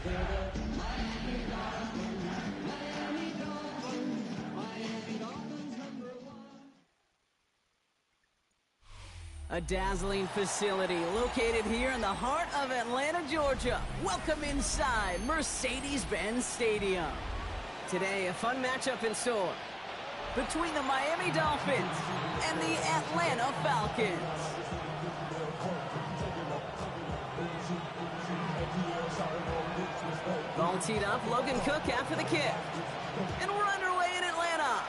A dazzling facility located here in the heart of Atlanta, Georgia. Welcome inside Mercedes-Benz Stadium. Today, a fun matchup in store between the Miami Dolphins and the Atlanta Falcons. Ball teed up, Logan Cook after the kick. And we're underway in Atlanta.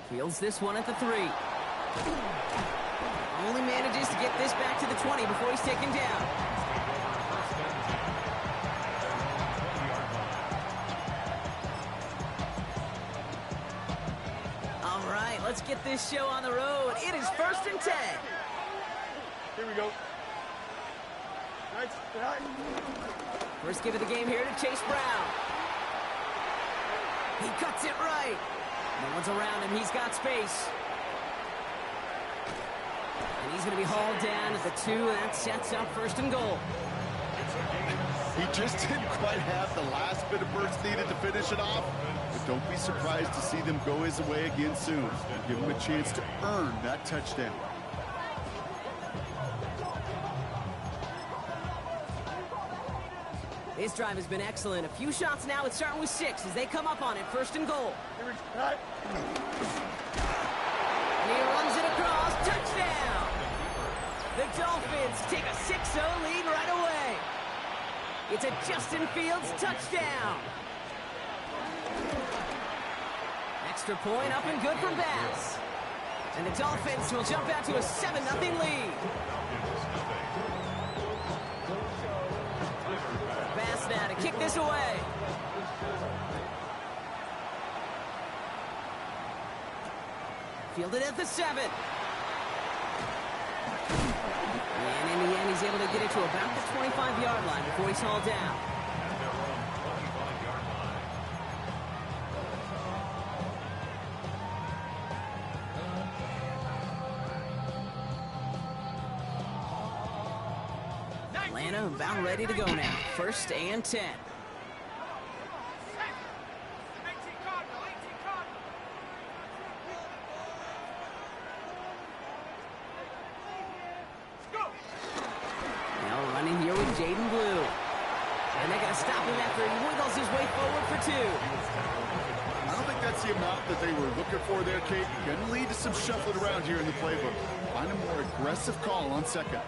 Fields this one at the 3. Only manages to get this back to the 20 before he's taken down. All right, let's get this show on the road. It is 1st and 10. Here we go. Nice. First give of the game here to Chase Brown. He cuts it right. No one's around him. He's got space. And he's going to be hauled down at the 2, and that sets up 1st and goal. He just didn't quite have the last bit of burst needed to finish it off. But don't be surprised to see them go his way again soon. Give him a chance to earn that touchdown. This drive has been excellent. A few shots now. It's starting with 6 as they come up on it. 1st and goal. And he runs it across. Touchdown! The Dolphins take a 6-0 lead right away. It's a Justin Fields touchdown. Extra point up and good from Bass. And the Dolphins will jump out to a 7-0 lead. Bass now to kick this away. Fielded at the 7. And in the end, he's able to get it to about the 25-yard line before he's hauled down. Atlanta about ready to go now. 1st and 10. Jaden Blue. And they're going to stop him after he wiggles his way forward for 2. I don't think that's the amount that they were looking for there, Kate. Going to lead to some shuffling around here in the playbook. Find a more aggressive call on 2nd.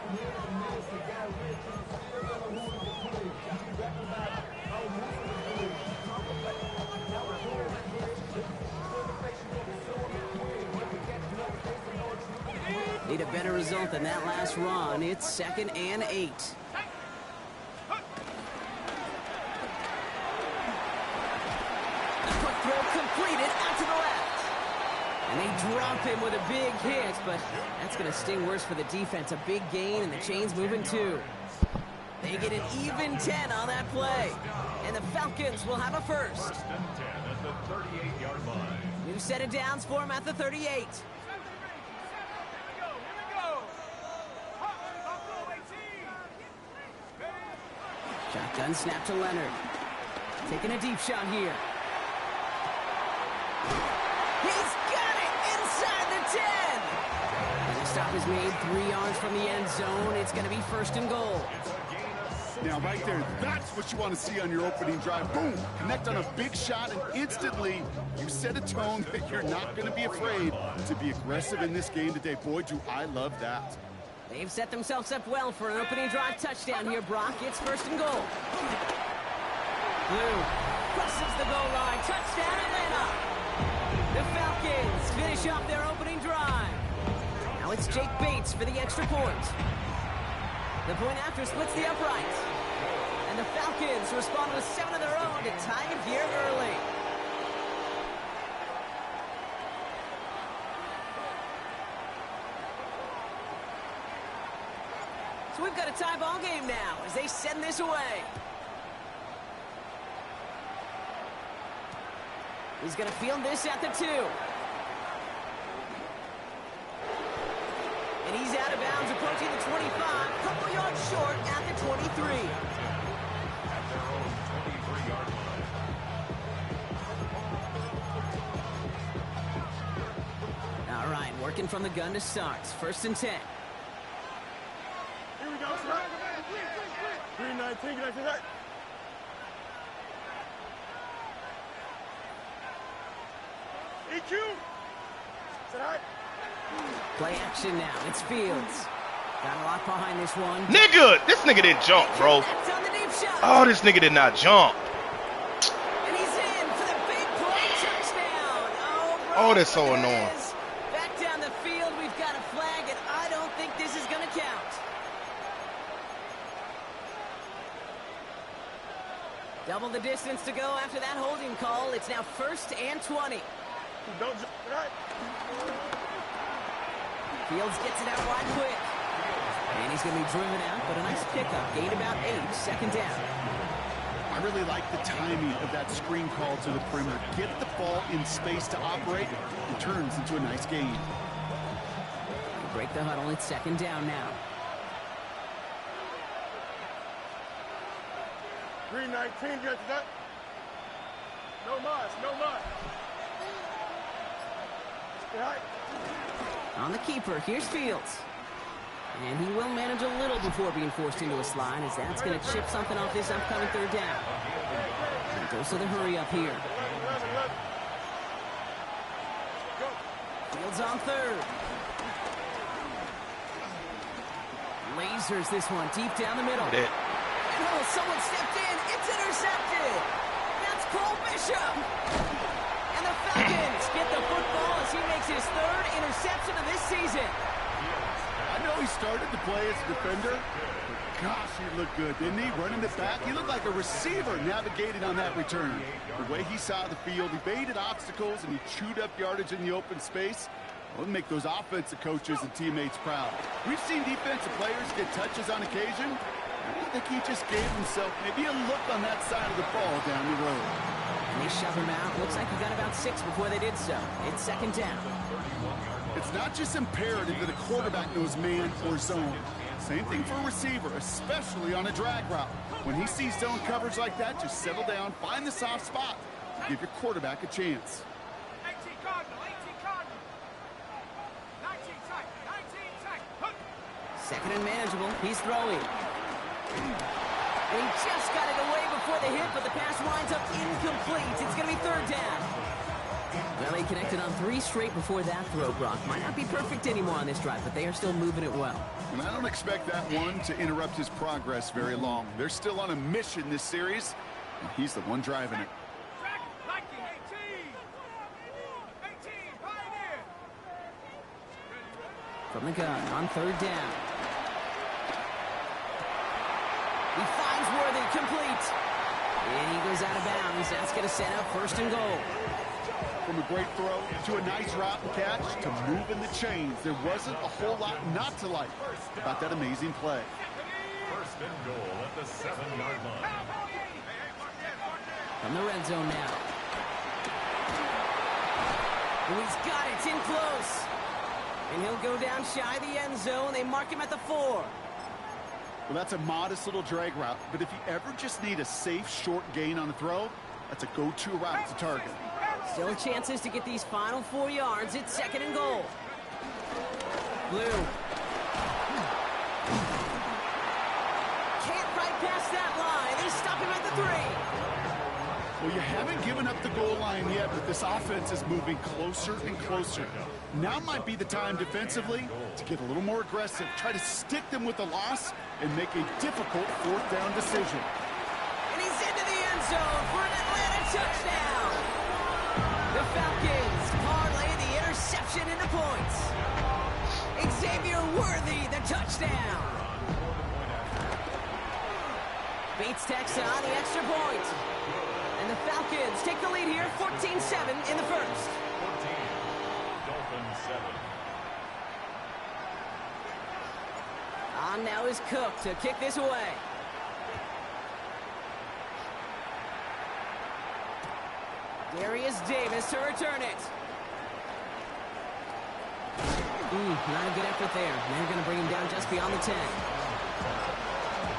Need a better result than that last run. It's 2nd and 8. Completed out to the left. And they drop him with a big hit, but that's going to sting worse for the defense. A big gain, and the chain's moving 2. They get an even 10 on that play. And the Falcons will have a 1st. New set of downs for him at the 38. Shotgun snap to Leonard. Taking a deep shot here. He's got it inside the 10. And the stop is made 3 yards from the end zone. It's going to be 1st and goal. Now, right there, that's what you want to see on your opening drive. Boom! Connect on a big shot, and instantly you set a tone that you're not going to be afraid to be aggressive in this game today. Boy, do I love that. They've set themselves up well for an opening drive touchdown here, Brock. It's 1st and goal. Blue crosses the goal line. Touchdown, Atlanta. The Falcons finish off their opening drive. Now it's Jake Bates for the extra point. The point after splits the uprights. And the Falcons respond with 7 of their own to tie it here early. So we've got a tie ball game now as they send this away. He's going to field this at the 2. And he's out of bounds, approaching the 25. Couple yards short at the 23. looking from the gun to start. 1st and 10. Here we go, sir. 319, get after that. EQ. Sit high. Play action now. It's Fields. Got a lot behind this one. Nigga, this nigga didn't jump, bro. On the deep shot. Oh, this nigga did not jump. And he's in for the big play touchdown. Oh, that's so annoying. Back down the field, we've got a flag, and I don't think this is going to count. Double the distance to go after that holding call. It's now 1st and 20. Don't jump. Right. Fields gets it out wide quick. And he's going to be driven out, but a nice pickup. Gain about 8, 2nd down. I really like the timing of that screen call to the perimeter. Get the ball in space to operate. It turns into a nice gain. They break the huddle. It's 2nd down now. 319, get after that. No mas, no mas. Sit high. On the keeper, here's Fields. And he will manage a little before being forced into a slide, as that's going to chip something off this upcoming 3rd down. And goes to the hurry up here. 11. Go. Fields on 3rd. Lasers this one deep down the middle. That. And oh, someone stepped in. It's intercepted. That's Cole Bishop. And the Falcons get the football as he makes his 3rd interception of this season. I know he started to play as a defender, but gosh, he looked good, didn't he? Running it back, he looked like a receiver navigating on that return. The way he saw the field, he baited obstacles, and he chewed up yardage in the open space. Well, it'll make those offensive coaches and teammates proud. We've seen defensive players get touches on occasion. I think he just gave himself maybe a look on that side of the ball down the road. And they shove him out. Looks like he got about 6 before they did so. It's 2nd down. It's not just imperative that a quarterback knows man or zone. Same thing for a receiver, especially on a drag route. When he sees zone coverage like that, just settle down, find the soft spot, and give your quarterback a chance. 18 Cardinal, 18 Cardinal. 19 tight, 19 tight. Hook. 2nd and manageable. He's throwing. And he just got it away before the hit, but the pass winds up incomplete. It's going to be 3rd down. Well, he connected on 3 straight before that throw, Brock. Might not be perfect anymore on this drive, but they are still moving it well. And I don't expect that one to interrupt his progress very long. They're still on a mission this series, and he's the one driving it. Track, Nike, 18. 18, Pioneer. From the gun on 3rd down. He finds Worthy, complete. And he goes out of bounds. That's going to set up 1st and goal. From a great throw to a nice route and catch to moving the chains. There wasn't a whole lot not to like about that amazing play. 1st and goal at the 7-yard line. From the red zone now. And he's got it. It's in close. And he'll go down shy of the end zone. They mark him at the 4. Well, that's a modest little drag route, but if you ever just need a safe, short gain on a throw, that's a go-to route to target. Still chances to get these final 4 yards. It's 2nd and goal. Blue. Can't right past that line. They stop him at the 3. Well, you haven't given up the goal line yet, but this offense is moving closer and closer. Now might be the time defensively to get a little more aggressive, try to stick them with the loss, and make a difficult 4th down decision. And he's into the end zone for an Atlanta touchdown. The Falcons parlay the interception into points. Xavier Worthy, the touchdown. Bates tacks on the extra point. And the Falcons take the lead here, 14-7 in the 1st. 14, Dolphins 7. On now is Cook to kick this away. Darius Davis to return it. Not a good effort there. They're going to bring him down just beyond the 10.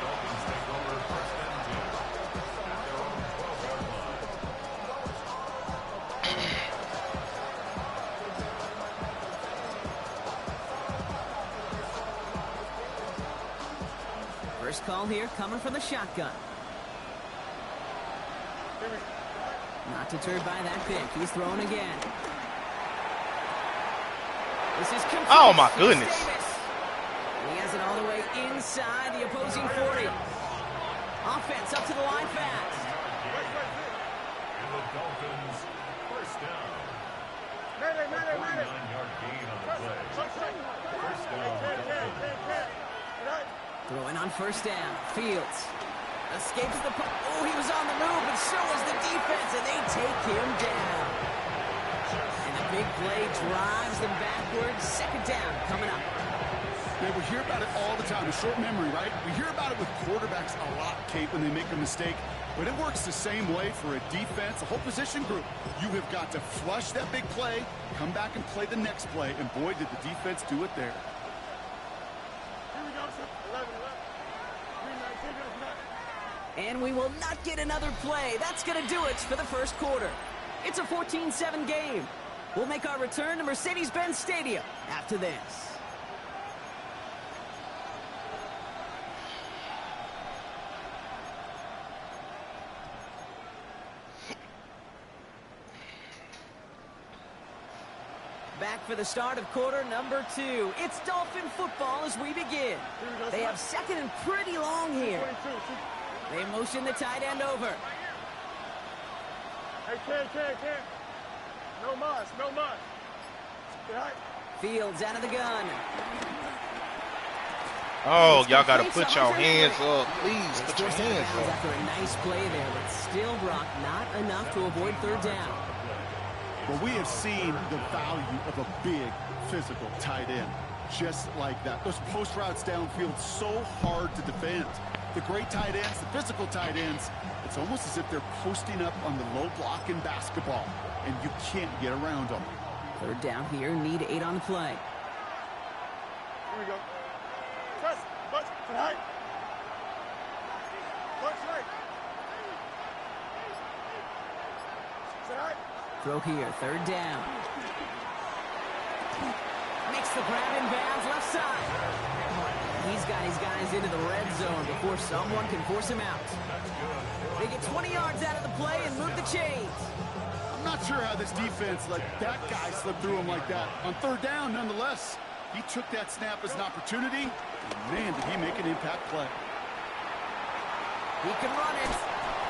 Dolphins take over 1st and 10. Their own 12-yard line. First call here coming from the shotgun. Not deterred by that pick. He's throwing again. This is complete. Oh, my goodness. Davis. And he has it all the way inside the opposing 40. Offense up to the line fast. And the Dolphins, first down. 49-yard gain on the play. First down, Dolphins. Throwing on first down. Fields escapes the punt. Oh, he was on the move, but so was the defense, and they take him down. And the big play drives them backwards. Second down coming up. Yeah, we hear about it all the time. A short memory, right? We hear about it with quarterbacks a lot, Kate, when they make a mistake. But it works the same way for a defense, a whole position group. You have got to flush that big play, come back and play the next play, and boy, did the defense do it there. And we will not get another play. That's going to do it for the first quarter. It's a 14-7 game. We'll make our return to Mercedes-Benz Stadium after this. Back for the start of quarter number 2. It's Dolphin football as we begin. They have second and pretty long here. They motion the tight end over. Hey, Ken. No muss. Fields out of the gun. Oh, y'all got to put your hands up. Please, put your hands up. After a nice play there, but still, Brock, not enough to avoid third down. Well, we have seen the value of a big, physical tight end. Just like that. Those post routes downfield, so hard to defend. The great tight ends, the physical tight ends, it's almost as if they're posting up on the low block in basketball, and you can't get around them. Third down here, need 8 on the play. Here we go. Press, punch, tonight. Punch right. Tonight. Throw here, third down. Makes the grab in bounds, left side. He's got his guys into the red zone before someone can force him out. They get 20 yards out of the play and move the chains. I'm not sure how this defense let that guy slip through him like that. On third down, nonetheless, he took that snap as an opportunity. And man, did he make an impact play. He can run it,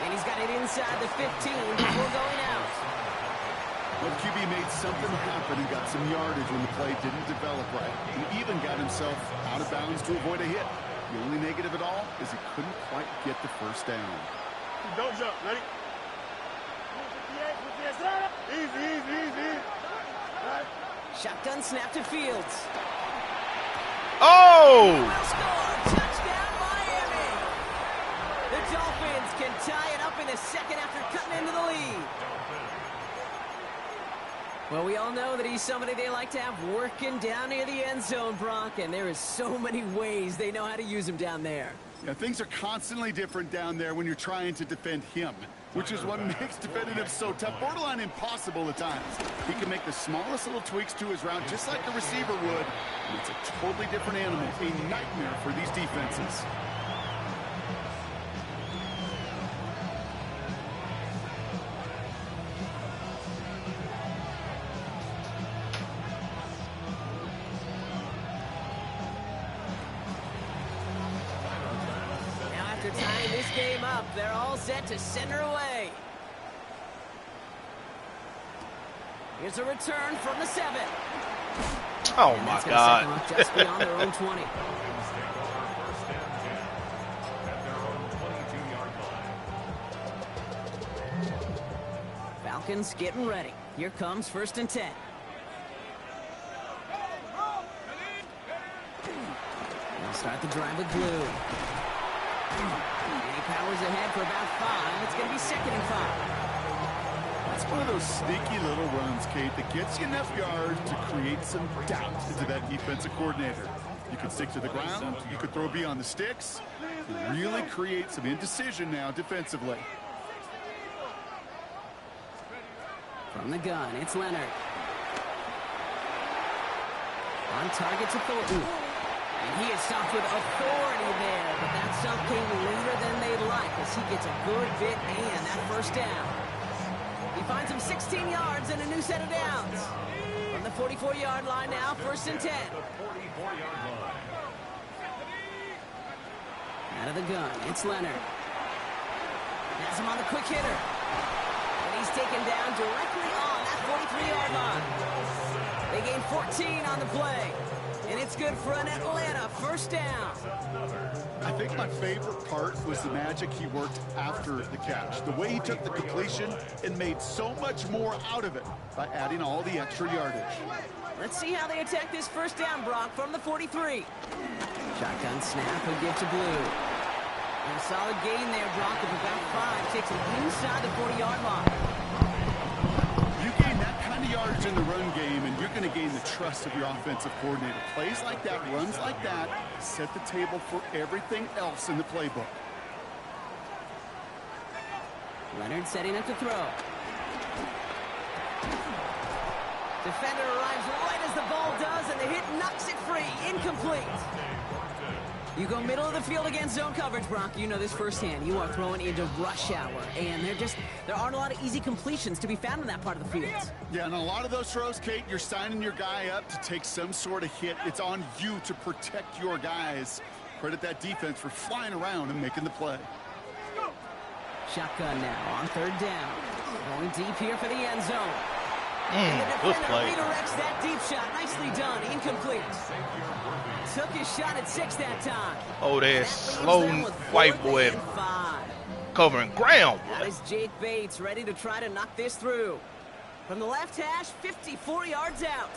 and he's got it inside the 15 before going out. Well, QB made something happen and got some yardage when the play didn't develop right. He even got himself out of bounds to avoid a hit. The only negative at all is he couldn't quite get the first down. Don't jump. Ready? Easy. Right. Shotgun snap to Fields. Oh! Will score. Touchdown, Miami. The Dolphins can tie it up in the second after cutting into the lead. Well, we all know that he's somebody they like to have working down near the end zone, Brock, and there is so many ways they know how to use him down there. Yeah, things are constantly different down there when you're trying to defend him, which is what makes defending him so tough, borderline impossible at times. He can make the smallest little tweaks to his route, just like a receiver would, and it's a totally different animal, a nightmare for these defenses. After tying this game up, they're all set to send her away. Here's a return from the 7. Oh, And my that's gonna set them God. up just beyond their own 20. First down 10 at their own 22-yard line. Falcons getting ready. Here comes 1st and 10. They'll start the drive with glue. And he powers ahead for about 5. It's going to be 2nd and 5. That's one of those sneaky little runs, Kate, that gets you enough yards to create some doubt into that defensive coordinator. You can stick to the ground, you could throw beyond the sticks, and really create some indecision now defensively. From the gun, it's Leonard. On target to Thornton. And he is stopped with authority there, but that came later than they'd like as he gets a good bit and that first down. He finds him 16 yards and a new set of downs. From the 44-yard line now, 1st and 10. Out of the gun, it's Leonard. Has him on the quick hitter. And he's taken down directly on that 43-yard line. They gain 14 on the play. And it's good for an Atlanta 1st down. I think my favorite part was the magic he worked after the catch. The way he took the completion and made so much more out of it by adding all the extra yardage. Let's see how they attack this 1st down, Brock, from the 43. Shotgun snap, he'll give to Blue. And a solid gain there, Brock, of about 5. Takes him inside the 40-yard line. You gain that kind of yardage in the run game, and you're going to gain the trust of your offensive coordinator. Plays like that, runs like that, set the table for everything else in the playbook. Leonard setting up to throw. Defender arrives right as the ball does, and the hit knocks it free. Incomplete. You go middle of the field against zone coverage, Brock. You know this firsthand. You are throwing into rush hour, and there aren't a lot of easy completions to be found in that part of the field. Yeah, and a lot of those throws, Kate, you're signing your guy up to take some sort of hit. It's on you to protect your guys. Credit that defense for flying around and making the play. Shotgun now on 3rd down. Going deep here for the end zone. Good play. Redirects that deep shot. Nicely done. Incomplete. Took his shot at 6 that time. Oh, that slow white boy covering ground. That is Jake Bates ready to try to knock this through. From the left hash, 54 yards out.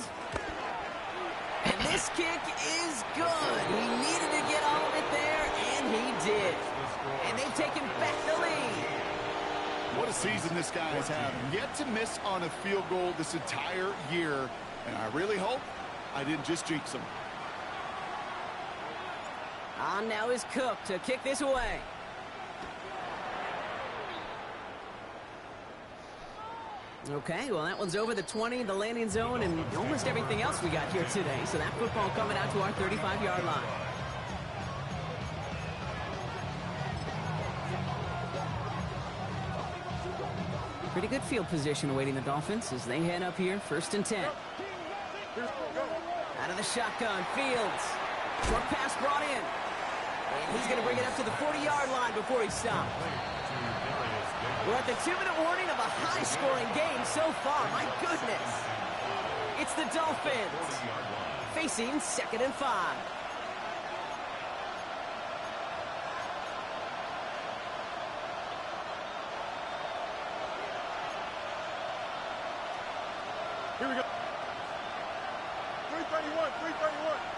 And this kick is good. He needed to get all of it there, and he did. And they've taken back the lead. What a season this guy has had. Yet to miss on a field goal this entire year. And I really hope I didn't just jinx him. On now is Cook to kick this away. Okay, well, that one's over the 20, the landing zone, and almost everything else we got here today. So that football coming out to our 35-yard line. Pretty good field position awaiting the Dolphins as they head up here, 1st and 10. Out of the shotgun, Fields. Short pass brought in. And he's going to bring it up to the 40-yard line before he stops. We're at the 2-minute warning of a high-scoring game so far. My goodness. It's the Dolphins facing 2nd and 5. Here we go. 331, 331.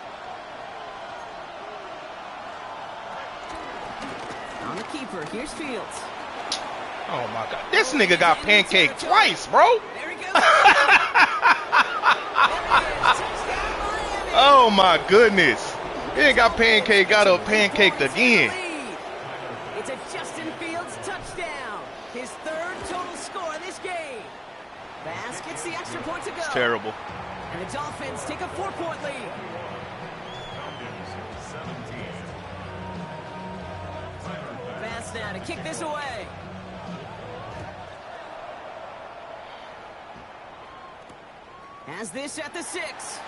On the keeper, here's Fields. Oh my God, this nigga got pancaked twice, bro. There he goes. Oh my goodness, he ain't got pancake, got up pancaked again. It's a Justin Fields touchdown, his 3rd total score in this game. Bass gets the extra point to go. It's terrible. And the Dolphins take a 4-point lead. Bass now to kick this away. Has this at the 6.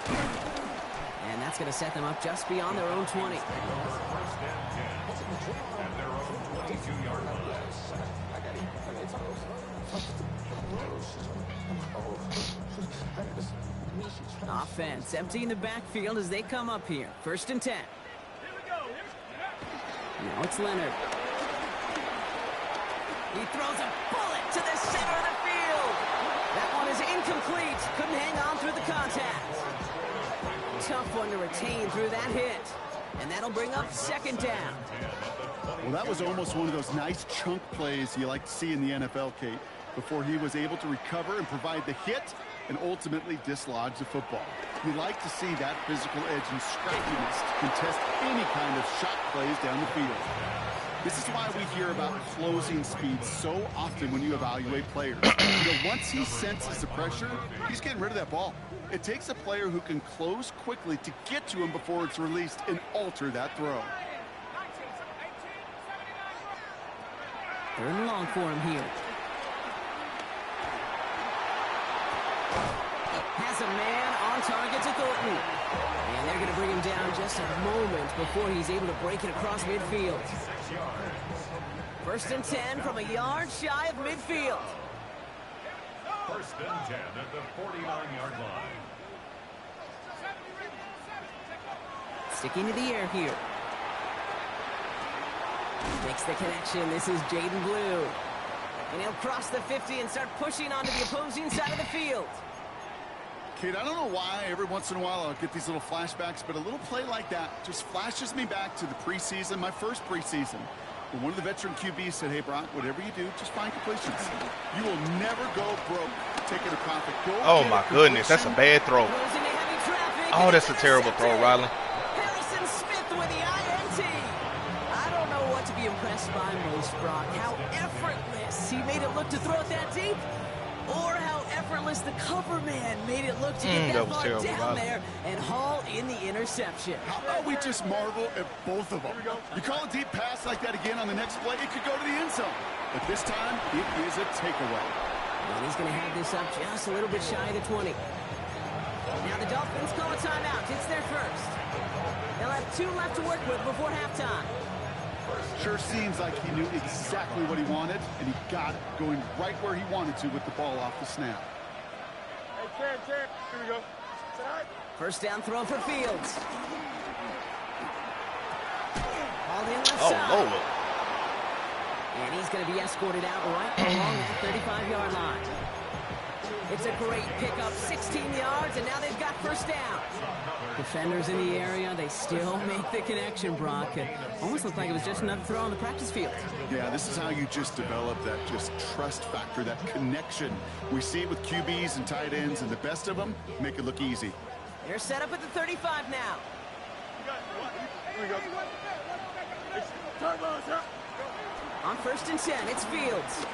And that's going to set them up just beyond their own 20. Offense emptying the backfield as they come up here. 1st and 10. Now it's Leonard. He throws a bullet to the center of the field. That one is incomplete. Couldn't hang on through the contact. Tough one to retain through that hit. And that'll bring up 2nd down. Well, that was almost one of those nice chunk plays you like to see in the NFL, Kate, before he was able to recover and provide the hit and ultimately dislodge the football. You like to see that physical edge and scrappiness to contest any kind of shot plays down the field. This is why we hear about closing speed so often when you evaluate players. Once he senses the pressure, he's getting rid of that ball. It takes a player who can close quickly to get to him before it's released and alter that throw. 3rd and long for him here. Has a man on target to Thornton. And they're going to bring him down just a moment before he's able to break it across midfield. 1st and 10 from a yard shy of midfield. 1st and 10 at the 49-yard line. Sticking to the air here. Makes the connection. This is Jaden Blue. And he'll cross the 50 and start pushing onto the opposing side of the field. Kate, I don't know why every once in a while I'll get these little flashbacks, but a little play like that just flashes me back to the preseason, my first preseason. When one of the veteran QBs said, hey, Brock, whatever you do, just find completions. You will never go broke taking a profit. Go Oh, my goodness. That's a bad throw. Oh, that's a terrible throw, Riley. Harrison Smith with the INT. I don't know what to be impressed by most, Brock. How effortless he made it look to throw it that deep, or how effortless the cover man made it look to get that ball down there and haul in the interception. How about we just marvel at both of them? You call a deep pass like that again on the next play, it could go to the end zone. But this time, it is a takeaway. And he's going to have this up just a little bit shy of the 20. Now the Dolphins call a timeout. It's their first. They'll have 2 left to work with before halftime. Sure seems like he knew exactly what he wanted, and he got it, going right where he wanted to with the ball off the snap. Hey, Cam, here we go. First down throw for Fields. Hauled in left Oh, side. Lord. And he's going to be escorted out right along that 35-yard line. It's a great pickup, 16 yards, and now they've got first down. Defenders in the area, they still make the connection, Brock. It almost looked like it was just another throw on the practice field. Yeah, this is how you just develop that just trust factor, that connection. We see it with QBs and tight ends, and the best of them make it look easy. They're set up at the 35 now. Here we go. Turbos up. On 1st and 10, it's Fields.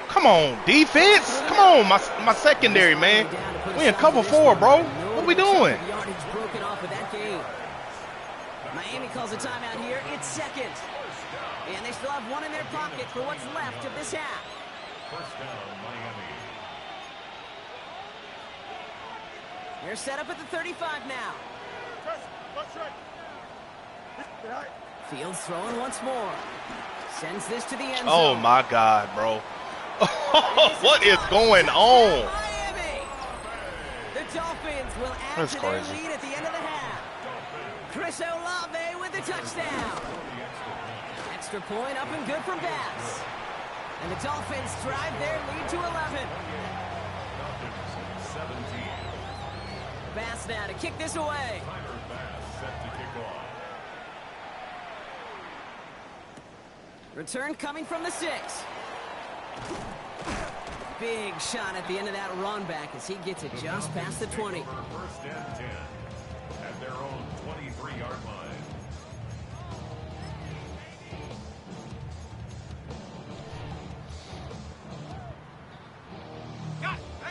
Come on, defense. Come on, my secondary, man. We in cover 4, bro. What we doing? Yardage broken off of that game. Miami calls a timeout here. It's 2nd. And they still have 1 in their pocket for what's left of this half. 1st down, Miami. They're set up at the 35 now. Fields throwing once more. Sends this to the end zone. Oh, my God, bro. What is going on? Miami. The Dolphins will add to their lead at the end of the half. Chris Olave with the touchdown. Extra point up and good from Bass. And the Dolphins drive their lead to 11. 17. Bass now to kick this away. Tyler Bass set to kick off. Return coming from the 6. Big shot at the end of that run back as he gets it just past the 20. 1st and 10 at their own 23-yard line.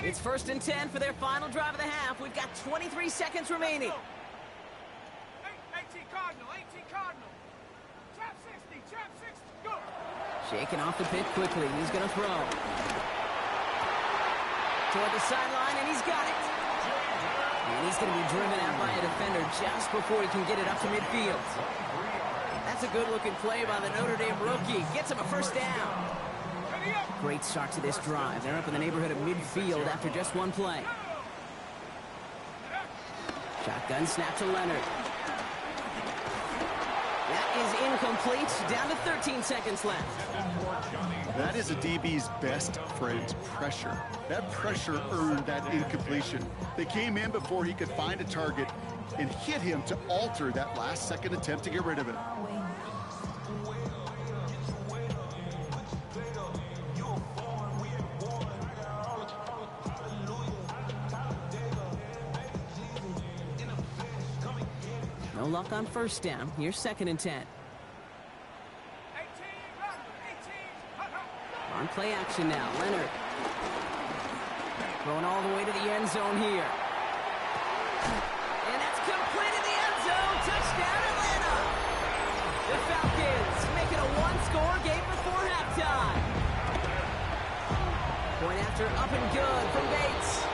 It's 1st and 10 for their final drive of the half. We've got 23 seconds remaining. 18 Cardinal, 18 Cardinal. Trap 60, trap 60, go. Shaking off the pit quickly. He's going to throw. Toward the sideline, and he's got it. And he's going to be driven out by a defender just before he can get it up to midfield. That's a good-looking play by the Notre Dame rookie. Gets him a first down. Great start to this drive. They're up in the neighborhood of midfield after just 1 play. Shotgun snap to Leonard. That is incomplete. Down to 13 seconds left. That is a DB's best friend, pressure. That pressure earned that incompletion. They came in before he could find a target and hit him to alter that last-second attempt to get rid of it. No luck on first down. Here's 2nd and 10. On play action now, Leonard. Going all the way to the end zone here. And that's complete in the end zone. Touchdown, Atlanta. The Falcons make it a one-score game before halftime. Point after up and good from Bates.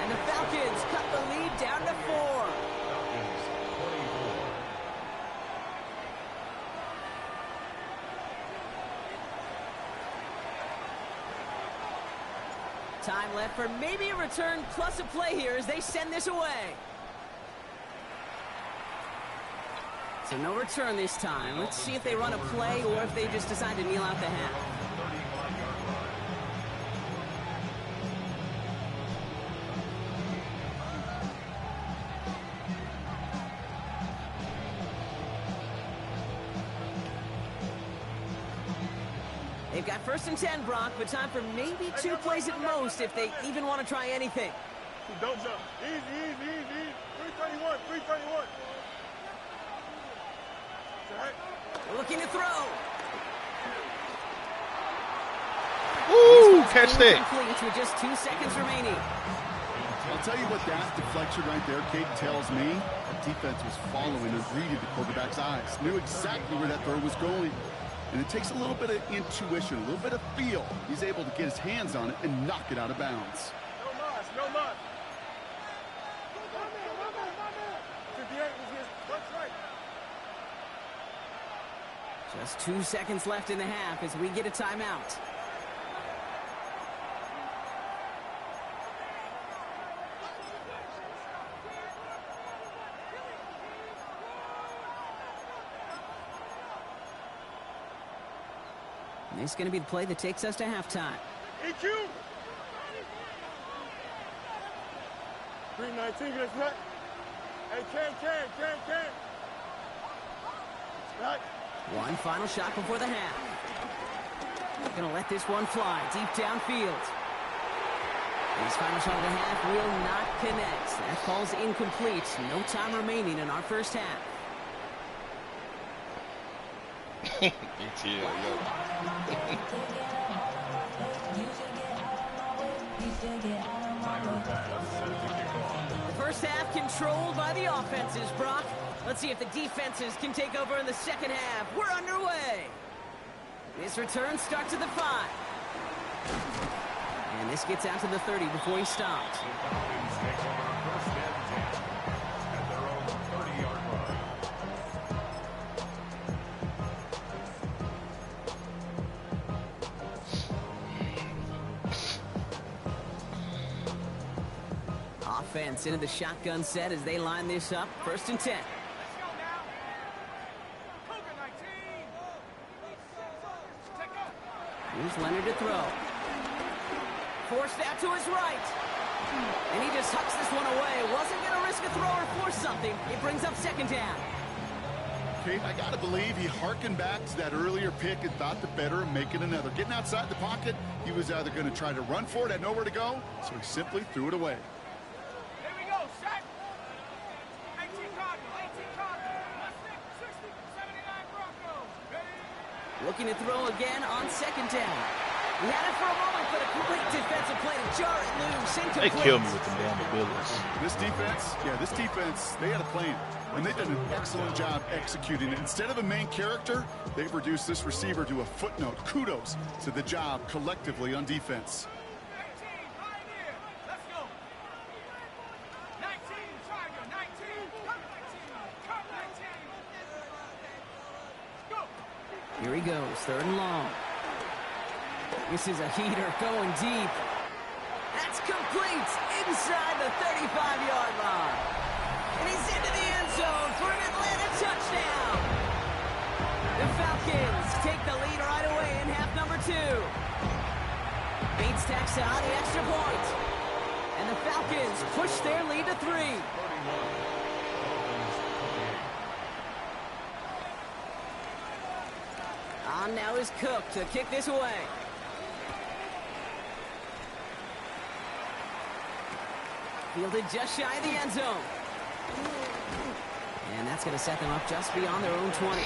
And the Falcons cut the lead down to 4. Time left for maybe a return plus a play here as they send this away. So no return this time. Let's see if they run a play or if they just decide to kneel out the half. They've got 1st and 10, Brock, but time for maybe 2 plays at most if they even want to try anything. Don't jump. Easy. 321. Looking to throw. Woo! Catch that. Complete with just 2 seconds remaining. I'll tell you what that deflection right there, Kate, tells me. The defense was following and reading the quarterback's eyes. Knew exactly where that throw was going. And it takes a little bit of intuition, a little bit of feel. He's able to get his hands on it and knock it out of bounds. No mas. 58 was his. That's right. Just 2 seconds left in the half as we get a timeout. And this is going to be the play that takes us to halftime. EQ. 319, that's right. Hey, can. Right. One final shot before the half. Going to let this one fly deep downfield. His final shot of the half will not connect. That falls incomplete. No time remaining in our first half. The first half controlled by the offenses, Brock. Let's see if the defenses can take over in the second half. We're underway. This return starts at the 5. And this gets out to the 30 before he stops. Offense into the shotgun set as they line this up. 1st and 10. Let's go now. Cougar 19. Take up. Here's Leonard to throw. Forced out to his right. And he just hucks this one away. Wasn't going to risk a throw or force something. It brings up 2nd down. Kate, I got to believe he harkened back to that earlier pick and thought the better of making another. Getting outside the pocket, he was either going to try to run for it, had nowhere to go, so he simply threw it away. Here we go, set. 18 Cardinal. 60, 79 Broncos. Ready? Looking to throw again on 2nd down. He had it for a moment, but a complete defensive play to jar it loose. They Incomplete. kill me with them damn abilities. This defense, they had a plan. And they've done an excellent job executing it. Instead of a main character, they've reduced this receiver to a footnote. Kudos to the job collectively on defense. 19, Pioneer. Let's go. 19, Tiger. 19, Cup 19. Cup 19. Go. Here he goes, 3rd and long. This is a heater going deep. That's complete inside the 35-yard line. And he's into the end zone for an Atlanta touchdown. The Falcons take the lead right away in half number 2. Bates tacks on the extra point. And the Falcons push their lead to 3. On now is Cook to kick this away. Fielded just shy of the end zone. And that's going to set them up just beyond their own 20.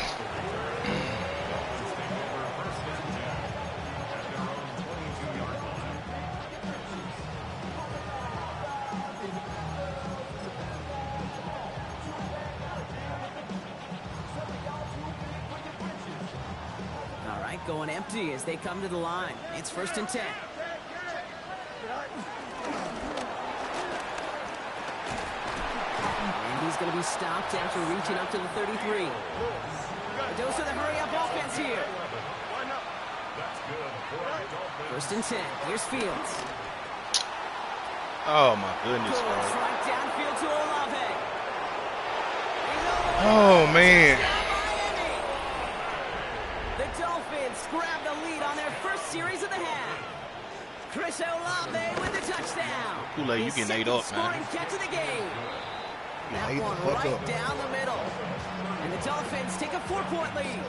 going empty as they come to the line. It's 1st and 10. And he's going to be stopped after reaching up to the 33. A dose of the hurry-up offense here. 1st and 10. Here's Fields. Oh my goodness, bro. Right downfield to Olave. Oh man. The Dolphins grab the lead on their first series of the half. Chris Olave with the touchdown. Kool-Aid, you getting ate up, man. Scoring catch of the game. That ate the one fuck right up. down the middle. And the Dolphins take a 4-point lead.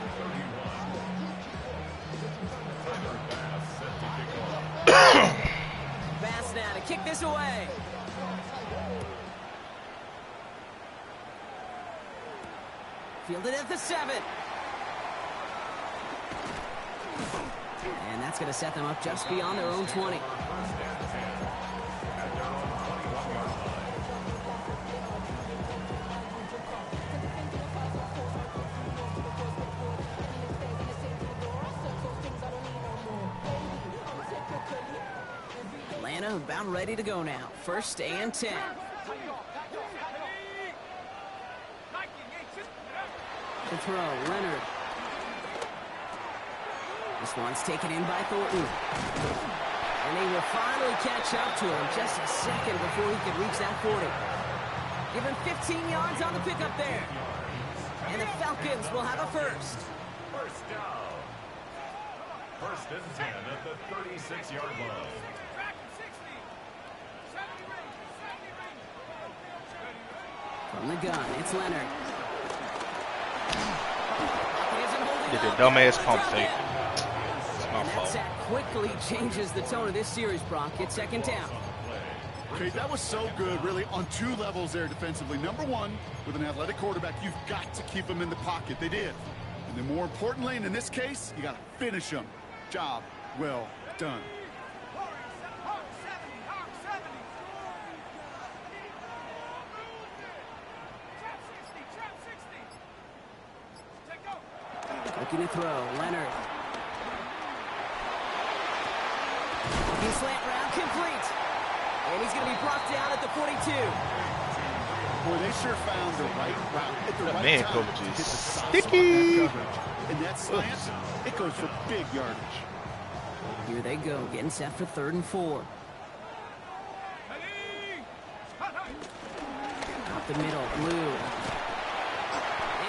Bass now to kick this away. Fielded at the 7. And that's going to set them up just beyond their own 20. Atlanta about ready to go now. 1st and 10. To throw, Leonard. This one's taken in by Thornton. And they will finally catch up to him just a second before he could reach that 40. Give him 15 yards on the pickup there. And the Falcons will have a first. First down. 1st and 10 at the 36-yard line. From the gun, it's Leonard. Did the dumbass pump fake. It's my And that fault. sack quickly changes the tone of this series, Brock. It's 2nd down. Okay, that was so good, really, on 2 levels there defensively. Number 1, with an athletic quarterback, you've got to keep him in the pocket. They did. And then more importantly, in this case, you got to finish him. Job well done. Looking to throw, Leonard. Looking slant route, complete. And he's going to be brought down at the 42. Boy, they sure found the right route at the right man time coach to is hit the soft spot sticky. in that coverage. And that slant, it goes for big yardage. Here they go, getting set for 3rd and 4. Up the middle, Blue.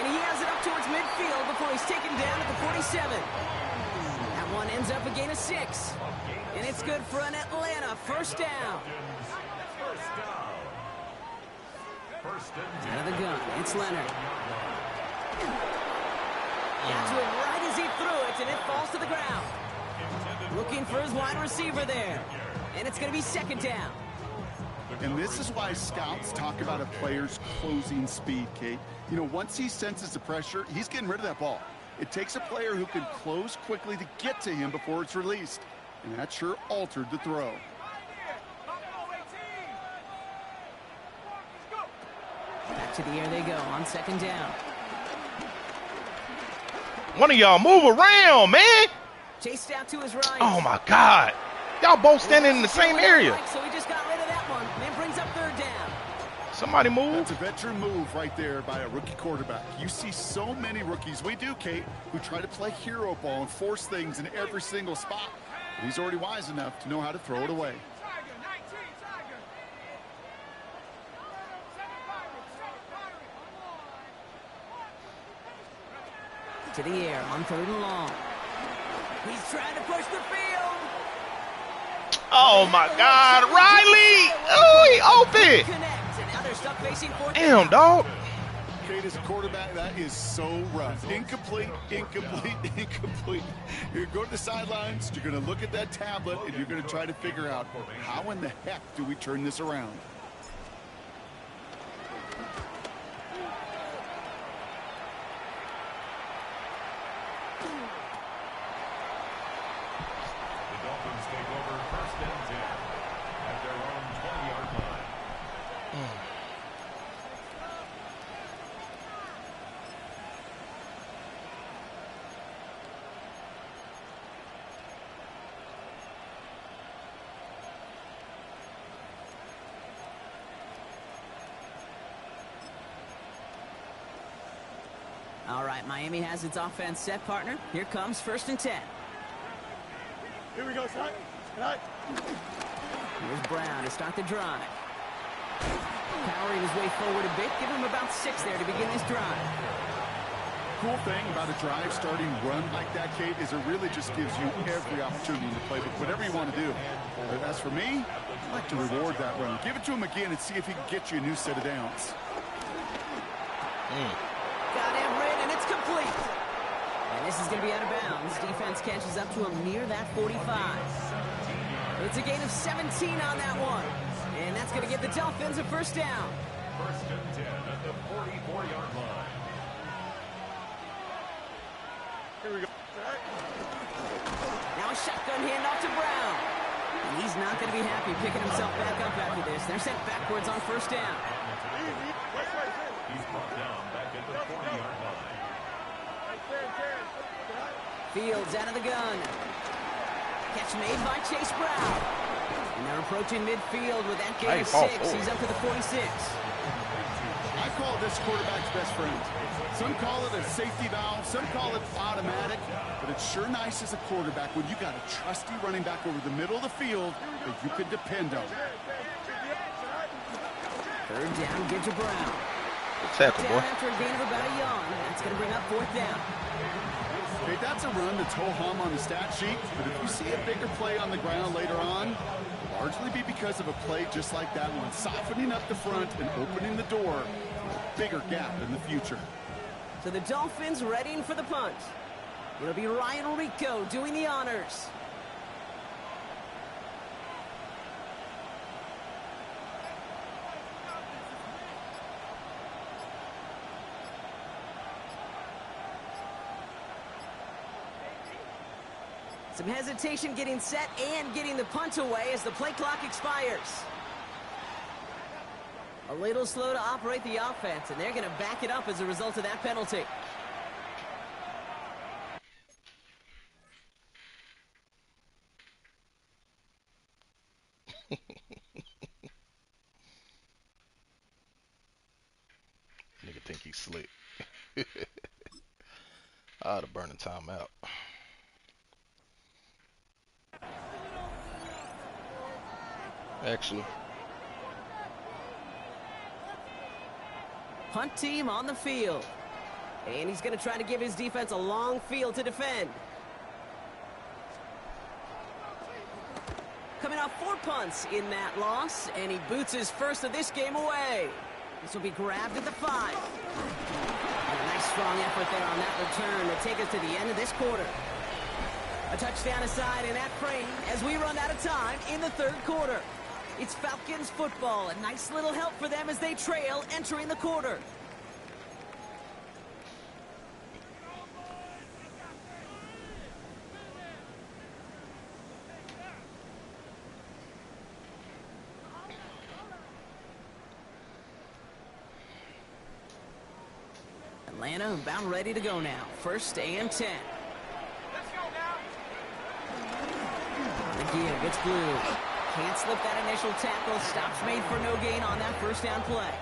And he has it up towards midfield before he's taken down at the 47. That one ends up a gain of 6. And it's good for an Atlanta 1st down. First down. 1st and 10. Out of the gun, it's Leonard. Got to it right as he threw it, and it falls to the ground. Looking for his wide receiver there. And it's going to be 2nd down. And this is why scouts talk about a player's closing speed, Kate. You know, once he senses the pressure, he's getting rid of that ball. It takes a player who can close quickly to get to him before it's released. And that sure altered the throw. Back to the air they go on 2nd down. One of y'all move around, man. Chased out to his right. Oh my God. Y'all both standing in the same area. So he just got rid of that one and brings up 3rd down. Somebody move. That's a veteran move right there by a rookie quarterback. You see so many rookies, we do, Kate, who try to play hero ball and force things in every single spot. But he's already wise enough to know how to throw it away. To the air on 3rd and long. He's trying to push the field. Oh my God, Riley! Oh, he open. Connect, and now they're stuck facing 4th Damn, down. dog. Kate, as a quarterback, that is so rough. Incomplete, incomplete, incomplete. You're going to go to the sidelines, you're going to look at that tablet, and you're going to try to figure out how in the heck do we turn this around. The Dolphins take over 1st and 10 at their own 20-yard line. All right, Miami has its offense set, partner. Here comes 1st and 10. Here we go, son. Here's Brown to start the drive. Powering his way forward a bit. Give him about 6 there to begin this drive. Cool thing about a drive starting run like that, Kate, is it really just gives you every opportunity in the playbook, whatever you want to do. But as for me, I like to reward that run. Give it to him again and see if he can get you a new set of downs. Got him, and it's complete. And this is going to be out of bounds. Defense catches up to him near that 45. It's a gain of 17 on that one. And that's going to give the Dolphins a 1st down. 1st and 10 at the 44-yard line. Here we go. Now a shotgun handoff to Brown. And he's not going to be happy picking himself back up after this. They're sent backwards on 1st down. He's brought down back at the 40-yard line. Fields out of the gun. Catch made by Chase Brown. And they're approaching midfield with that gain of 6. He's up to the 46. I call this quarterback's best friend. Some call it a safety valve, some call it automatic, but it's sure nice as a quarterback when you got a trusty running back over the middle of the field that you can depend on. 3rd down, give to Brown. Tackle, boy. After a gain of about a yard, that's going to bring up 4th down. Okay, that's a run that's ho-hum on the stat sheet, but if you see a bigger play on the ground later on, it'll largely be because of a play just like that one, softening up the front and opening the door for a bigger gap in the future. So the Dolphins readying for the punt. It'll be Ryan Rico doing the honors. Some hesitation getting set and getting the punt away as the play clock expires. A little slow to operate the offense, and they're going to back it up as a result of that penalty. Nigga think he's slick. I ought to burn a timeout. Actually. Punt team on the field. And he's going to try to give his defense a long field to defend. Coming off 4 punts in that loss, and he boots his first of this game away. This will be grabbed at the 5. And a nice strong effort there on that return to take us to the end of this quarter. A touchdown aside in that frame as we run out of time in the 3rd quarter. It's Falcons football. A nice little help for them as they trail entering the quarter. Atlanta about ready to go now. 1st and 10. Let's go now. The gear gets blue. Can't slip that initial tackle. Stops made for no gain on that 1st down play.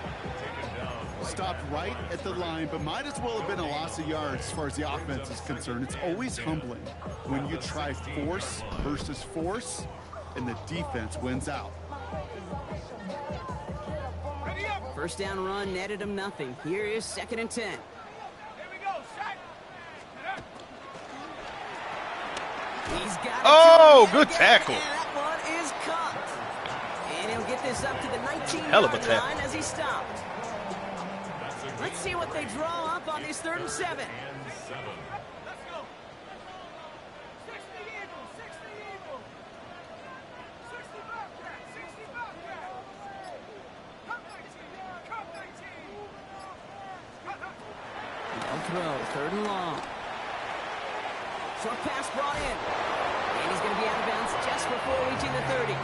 Stopped right at the line, but might as well have been a loss of yards as far as the offense is concerned. It's always humbling when you try force versus force, and the defense wins out. 1st down run netted him nothing. Here is 2nd and 10. Here we go, set. He's got it. Oh, good tackle. And that one is caught. And he'll get this up to the 19-yard line as he stopped. Let's see what they draw up on this 3rd and 7. Let's go. 60 Eagles, 60 Eagles. 60 Bobcat, 60 Bobcat. Come 19, come 19. They'll throw, 3rd and long. Short pass brought in. And he's going to be out of bounds just before reaching the 30.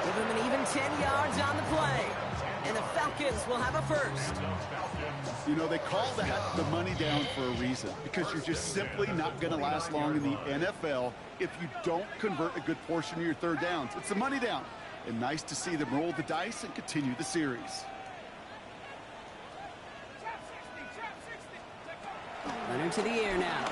Give him an even 10 yards on the play. And the Falcons will have a 1st. You know, they call that the money down for a reason, because you're just simply not going to last long in the NFL if you don't convert a good portion of your 3rd downs. It's the money down. And nice to see them roll the dice and continue the series. Chap 60, chap 60. into the air now.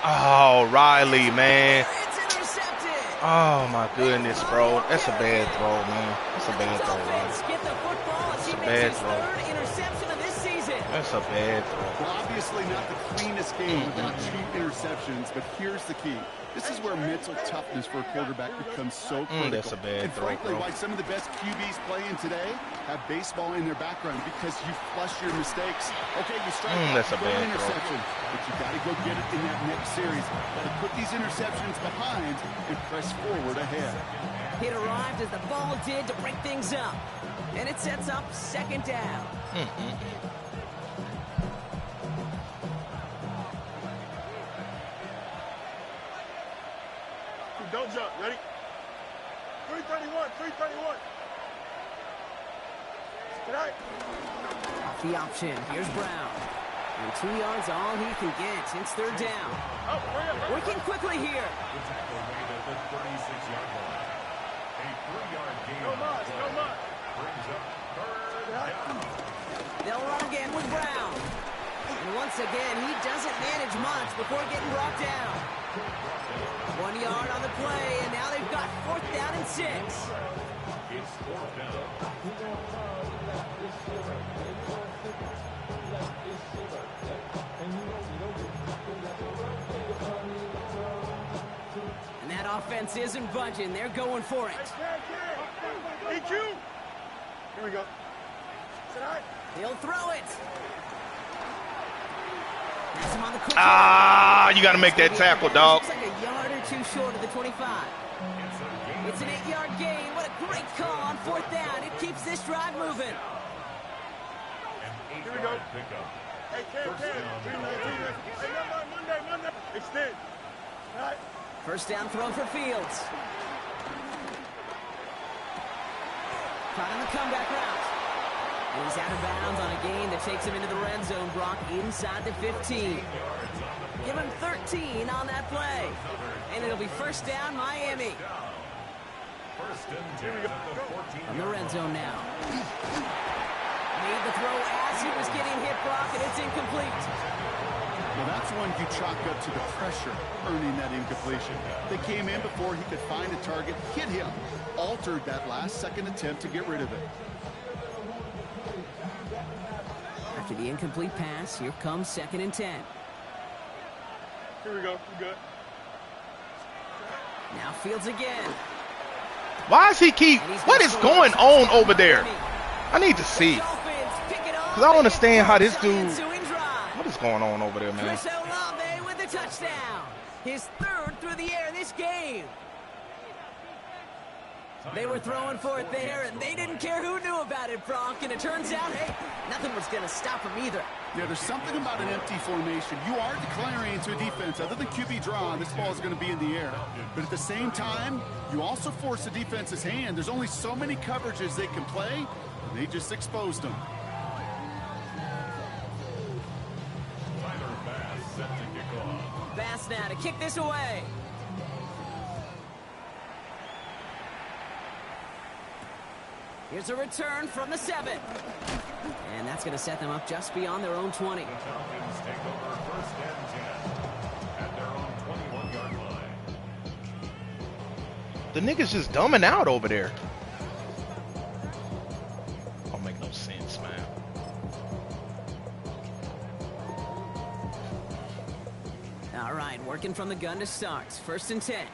Oh, Riley, man. It's intercepted. Oh, my goodness, bro. That's a bad throw, man. That's a bad throw, Dolphins Riley. get the football as he a makes bad his throw. third interception of this season. That's a bad throw. Well, obviously not the cleanest game without 2 interceptions, but here's the key. This is where mental toughness for a quarterback becomes so critical. That's a bad and throw, frankly, bro. why some of the best QBs playing today have baseball in their background, because you flush your mistakes. Okay, you strike out, That's a throw an bad throw. interception, but you got to go get it in that next series. Got to put these interceptions behind and press forward ahead. It arrived as the ball did to break things up. And it sets up second down. Don't jump. Ready? 331. 331. Tonight. Off the option. Here's Brown. And 2 yards all he can get. It's third down. Up, hurry up. Working quickly here. The tackle made at the 36-yard line. A 3-yard gain. No much. No much. Brings up third down. They'll run again with Brown. And once again, he doesn't manage much before getting brought down. 1 yard on the play, and now they've got fourth down and 6. It's fourth down. And that offense isn't budging. They're going for it. EQ. Here we go. Tonight. He'll throw it. Has him on the quick Ah, you got to make that tackle, dog. Looks like a yard or two short of the 25. It's an 8-yard gain. What a great call on fourth down. It keeps this drive moving. An Here we go. 8-yard pickup. Hey, Cam. Hey, Monday. Extend. Tonight. First down throw for Fields. Caught on the comeback route. And he's out of bounds on a gain that takes him into the red zone, Brock, inside the 15. Give him 13 on that play. And it'll be first down, Miami. First and 10 at the 14. From the red zone now. Made the throw as he was getting hit, Brock, and it's incomplete. Well, that's one you chalk up to the pressure earning that incompletion. They came in before he could find a target, hit him, altered that last-second attempt to get rid of it. After the incomplete pass, here comes second and 10. Here we go. We good. Now Fields again. Why is he keep? And he's What gonna is score a going touchdown on over there? Miami. I need to see. Dolphins pick it up. Because I don't They understand get how this the dude. ensuing drive. What is going on over there, man? Chris Olave with the touchdown. His third through the air this game. They were throwing for it there, and they didn't care who knew about it, Brock. And it turns out, hey, nothing was going to stop him either. Yeah, there's something about an empty formation. You are declaring into a defense. Other than QB draw, this ball is going to be in the air. But at the same time, you also force the defense's hand. There's only so many coverages they can play, and they just exposed them. Tyler Bass set to kick off. Bass now to kick this away. Here's a return from the 7. And that's going to set them up just beyond their own 20. The Falcons take over first and 10 at their own 21-yard line. The nigga's just dumbing out over there. Don't make no sense, man. All right, working from the gun to start. First and 10.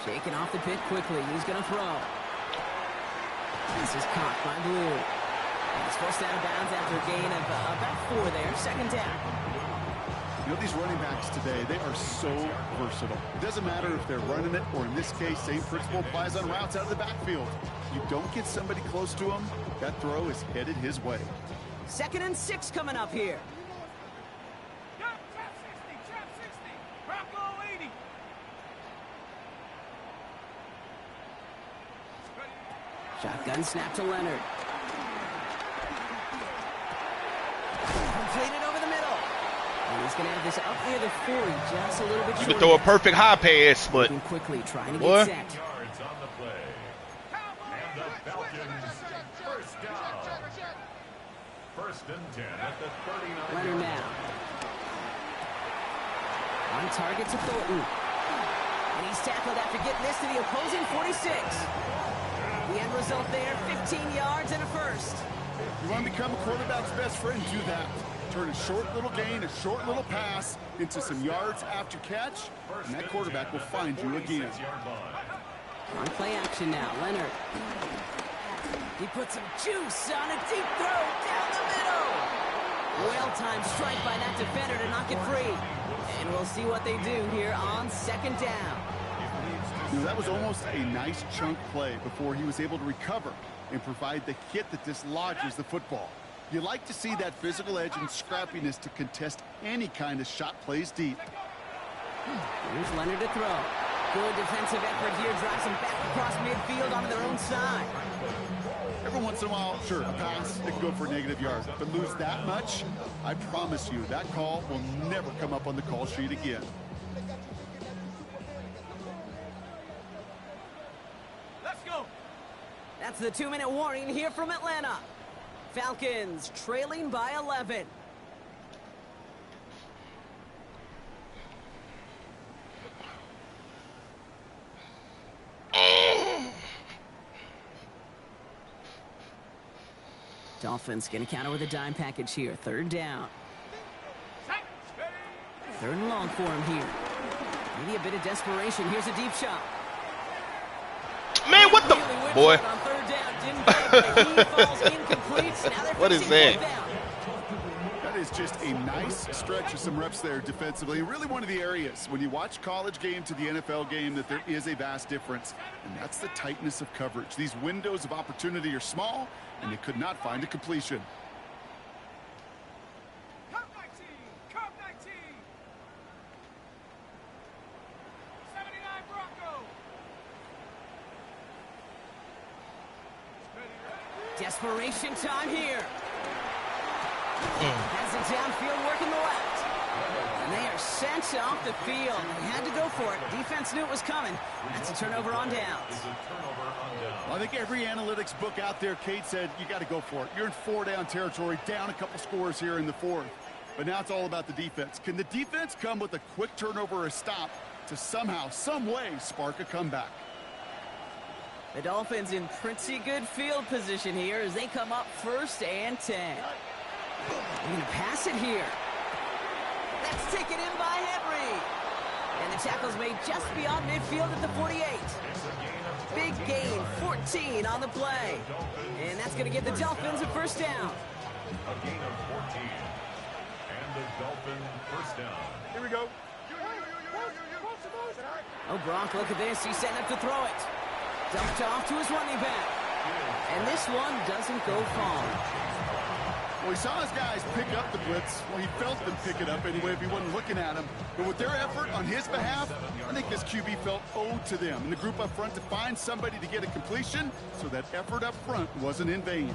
Shaking off the pit quickly. He's going to throw. This is caught by Blue. And he's forced out of bounds after a gain of about 4 there. Second down. You know, these running backs today, they are so versatile. It doesn't matter if they're running it, or in this case, same principle applies on routes out of the backfield. You don't get somebody close to him, that throw is headed his way. Second and 6 coming up here. Trap 60. Bronco 80. Shotgun snap to Leonard. Completed over the middle. And He's going to have this up near the 40, just a little bit You short. can throw a perfect high pass, but Moving quickly, trying to What? get set. Yards on the play. And the Falcons first down. First and 10 at the 39. Leonard now. On target to Thornton. And he's tackled after getting this to the opposing 46. The end result there, 15 yards and a first. You want to become a quarterback's best friend, do that. Turn a short little gain, a short little pass into some yards after catch, and that quarterback will find you again. On play action now, Leonard. He puts some juice on a deep throw down the middle. Well-timed strike by that defender to knock it free. And we'll see what they do here on second down. You know, that was almost a nice chunk play before he was able to recover and provide the hit that dislodges the football. You like to see that physical edge and scrappiness to contest any kind of shot plays deep. Here's Leonard to throw. Good defensive effort here, drives them back across midfield onto their own side. Every once in a while, sure, a pass, it can go for negative yards. But lose that much, I promise you, that call will never come up on the call sheet again. Let's go. That's the 2-minute warning here from Atlanta. Falcons trailing by 11. Dolphins going to counter with a dime package here. Third down. Third and long for him here. Maybe a bit of desperation. Here's a deep shot. man, what the boy? On third down, didn't break, he falls incomplete. Now they're What is facing that? fourth down. That is just a nice stretch of some reps there defensively. Really one of the areas when you watch college game to the NFL game that there is a vast difference, and that's the tightness of coverage. These windows of opportunity are small, and they could not find a completion. Cup 19, Cup 19. 79 Bronco. Desperation time here. Has it downfield, working the left. And they are sent off the field. They had to go for it. Defense knew it was coming. That's a turnover on downs. Well, I think every analytics book out there, Kate said, you got to go for it. You're in 4-down territory, down a couple scores here in the fourth. But now it's all about the defense. Can the defense come with a quick turnover or a stop to somehow, some way, spark a comeback? The Dolphins in pretty good field position here as they come up 1st and 10. They're going to pass it here. That's taken in by Henry. And the tackle's made just beyond midfield at the 48. Big gain, 14 on the play. And that's going to give the Dolphins a 1st down. A gain of 14. And the Dolphin first down. Here we go. Oh, Gronk, look at this. He's setting up to throw it. Dumped off to his running back. And this one doesn't go far. Well, he saw his guys pick up the blitz. Well, he felt them pick it up anyway if he wasn't looking at him. But with their effort on his behalf, I think this QB felt owed to them and the group up front to find somebody to get a completion so that effort up front wasn't in vain.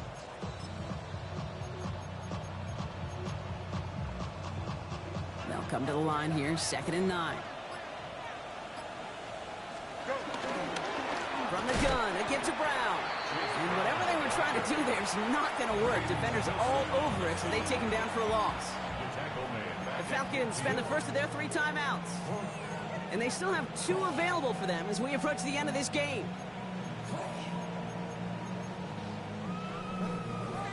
They'll come to the line here, 2nd and 9. From the gun, they get to Brown. And whatever they were trying to do there is not going to work. Defenders all over it, so they take him down for a loss. The Falcons spend the first of their 3 timeouts. And they still have 2 available for them as we approach the end of this game.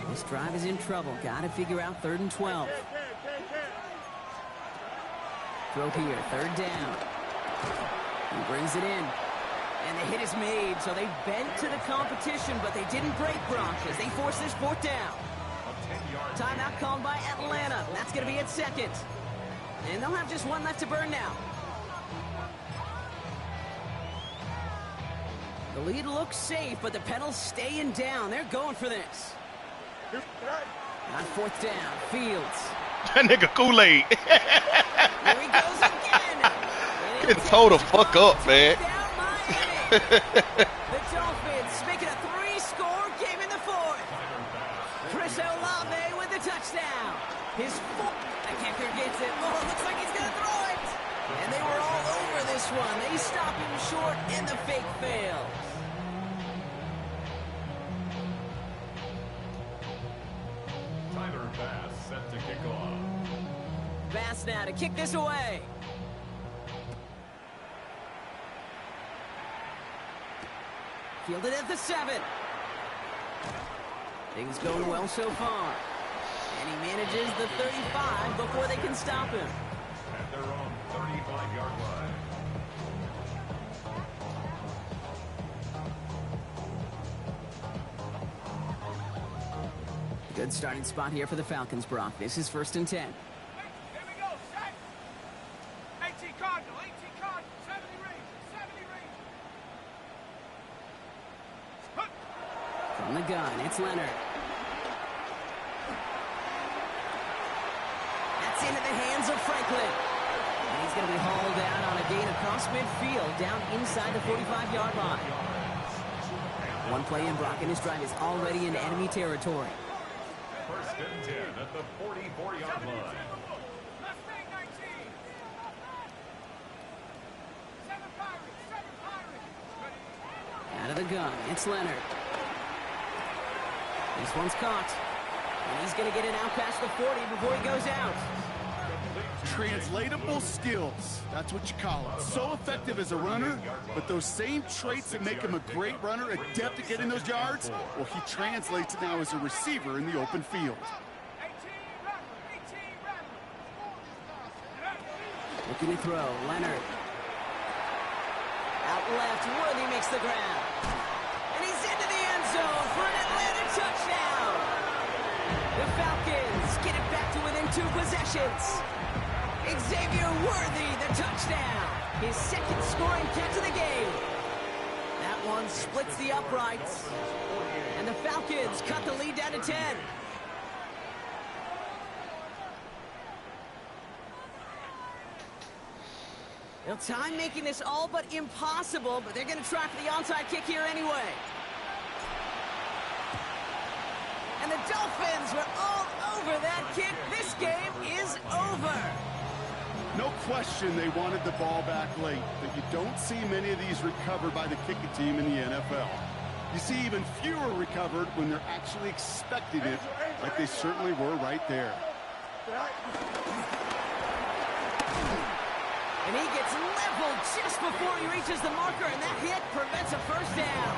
This drive is in trouble. Got to figure out 3rd and 12. Throw here, 3rd down. He brings it in. And the hit is made, so they bent to the competition, but they didn't break Gronk as they force this 4th down. Timeout called by Atlanta. That's going to be at 2nd. And they'll have just 1 left to burn now. The lead looks safe, but the pedals staying down. They're going for this. On 4th down, Fields. That nigga Kool-Aid. Here he goes again. Getting told to fuck up, man. The Dolphins making a 3-score game in the 4th. Chris Olave with the touchdown. His 4th. The kicker gets it. Oh, it looks like he's going to throw it. And they were all over this one. They stop him short, and the fake fails. Tyler Bass set to kick off. Bass now to kick this away. Fielded at the 7. Things going well so far. And he manages the 35 before they can stop him. At their own 35-yard line. Good starting spot here for the Falcons, Brock. This is 1st and 10. Here we go, set. 18 Cardinal, 18 Cardinal, 70 range, 70 range. From the gun, it's Leonard. That's into the hands of Franklin. And he's going to be hauled down on a gain across midfield, down inside the 45-yard line. One play in, Brock, and his drive is already in enemy territory. 1st and 10 at the 44-yard line. Mustang 19. 7 Pirates, 7 Pirates. Out of the gun, it's Leonard. This one's caught. And he's going to get it out past the 40 before he goes out. Translatable skills. That's what you call it. So effective as a runner, but those same traits that make him a great runner, adept at getting those yards, well, he translates it now as a receiver in the open field. 18 Rattler. Looking to throw, Leonard. Out left, Worthy makes the grab. And he's into the end zone for an Atlanta touchdown. The Falcons get it back to within 2 possessions. Xavier Worthy, the touchdown. His 2nd scoring catch of the game. That one splits the uprights. And the Falcons cut the lead down to 10. Well, time making this all but impossible, but they're going to try for the onside kick here anyway. And the Dolphins were all over that kick. This game is over. No question they wanted the ball back late, but you don't see many of these recovered by the kicking team in the NFL. You see even fewer recovered when they're actually expecting it, like they certainly were right there. And he gets leveled just before he reaches the marker, and that hit prevents a 1st down.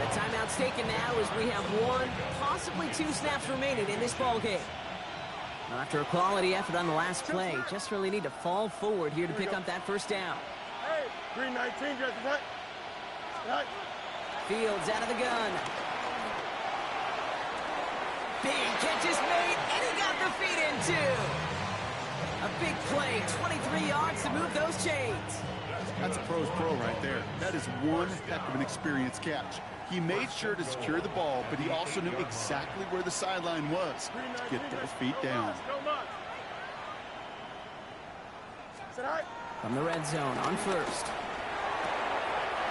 The timeout's taken now as we have 1, possibly 2 snaps remaining in this ballgame. After a quality effort on the last play, just really need to fall forward here to pick up that 1st down. Hey, 319, just right. Fields out of the gun. Big catch is made, and he got the feet in too. A big play, 23 yards to move those chains. That's a pro's pro right there. That is one heck of an experienced catch. He made sure to secure the ball, but he also knew exactly where the sideline was to get those feet down. From the red zone on 1st.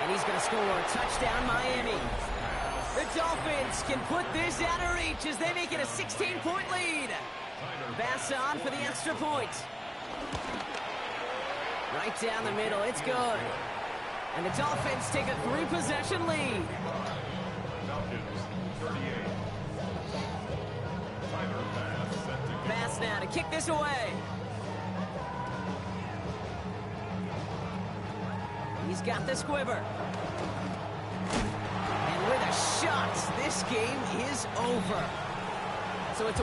And he's going to score a touchdown, Miami. The Dolphins can put this out of reach as they make it a 16-point lead. Bass on for the extra point. Right down the middle, it's good. And the Dolphins take a 3-possession lead. Falcons 38. Tyler Bass set to kick. Bass now to kick this away. He's got the squiver. And with a shot, this game is over. So it's a